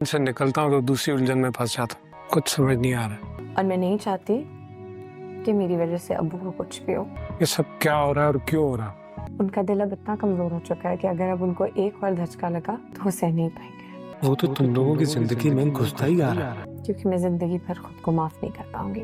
से निकलता हूँ तो दूसरी उलझन में फंस जाता हूँ। कुछ समझ नहीं आ रहा और मैं नहीं चाहती कि मेरी वजह से अब्बू को कुछ भी हो। ये सब क्या हो रहा है और क्यों हो रहा। उनका दिल अब इतना कमजोर हो चुका है कि अगर अब उनको एक और धचका लगा तो वो सह नहीं पाएंगे। वो तो तुम लोगों की जिंदगी में घुसता ही आ रहा है। क्योंकि मैं जिंदगी भर खुद को माफ नहीं कर पाऊंगी।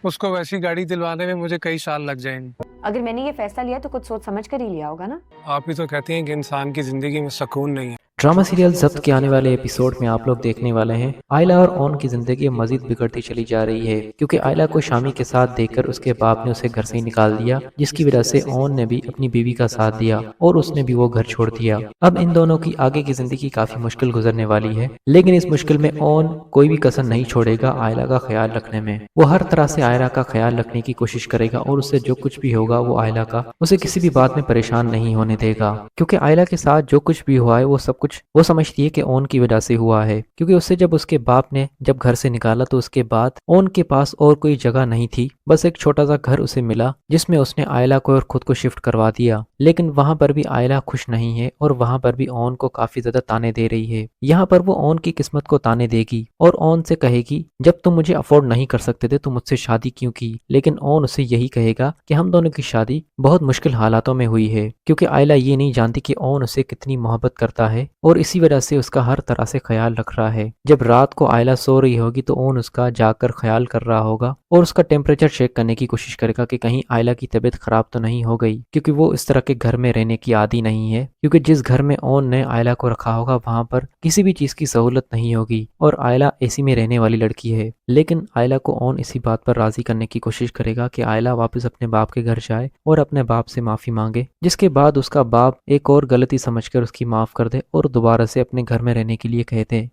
उसको वैसी गाड़ी दिलवाने में मुझे कई साल लग जाएंगे। अगर मैंने ये फैसला लिया तो कुछ सोच समझ कर ही लिया होगा ना। आप ही तो कहती हैं कि इंसान की जिंदगी में सुकून नहीं है। ड्रामा सीरियल जब्त के आने वाले एपिसोड में आप लोग देखने वाले हैं आयला और ओन की जिंदगी मजीद बिगड़ती चली जा रही है क्योंकि आयला को शामी के साथ देखकर उसके बाप ने उसे घर से ही निकाल दिया, जिसकी वजह से ओन ने भी अपनी बीवी का साथ दिया और उसने भी वो घर छोड़ दिया। अब इन दोनों की आगे की जिंदगी काफी मुश्किल गुजरने वाली है, लेकिन इस मुश्किल में ओन कोई भी कसर नहीं छोड़ेगा आयला का ख्याल रखने में। वो हर तरह से आयला का ख्याल रखने की कोशिश करेगा और उससे जो कुछ भी होगा वो आयला का उसे किसी भी बात में परेशान नहीं होने देगा, क्योंकि आयला के साथ जो कुछ भी हुआ है वो सब कुछ वो समझती है कि ओन की वजह से हुआ है। क्योंकि उससे जब उसके बाप ने जब घर से निकाला तो उसके बाद ओन के पास और कोई जगह नहीं थी, बस एक छोटा सा घर उसे मिला जिसमें उसने आयला को और खुद को शिफ्ट करवा दिया। लेकिन वहां पर भी आयला खुश नहीं है और वहां पर भी ओन को काफी ज्यादा ताने दे रही है। यहाँ पर वो ओन की किस्मत को ताने देगी और ओन से कहेगी जब तुम मुझे अफोर्ड नहीं कर सकते थे तो मुझसे शादी क्यों की। लेकिन ओन उसे यही कहेगा कि हम दोनों की शादी बहुत मुश्किल हालातों में हुई है, क्योंकि आयला ये नहीं जानती कि ओन उसे कितनी मोहब्बत करता है और इसी वजह से उसका हर तरह से ख्याल रख रहा है। जब रात को आयला सो रही होगी तो ओन उसका जाकर ख्याल कर रहा होगा और उसका टेम्परेचर चेक करने की कोशिश करेगा कि कहीं आयला की तबीयत खराब तो नहीं हो गई, क्योंकि वो इस तरह के घर में रहने की आदी नहीं है। क्योंकि जिस घर में ओन ने आयला को रखा होगा वहां पर किसी भी चीज की सहूलत नहीं होगी और आयला एसी में रहने वाली लड़की है। लेकिन आयला को ओन इसी बात पर राजी करने की कोशिश करेगा कि आयला वापस अपने बाप के घर जाए और अपने बाप से माफी मांगे, जिसके बाद उसका बाप एक और गलती समझकर उसकी माफ कर दे और दोबारा से अपने घर में रहने के लिए कह दे।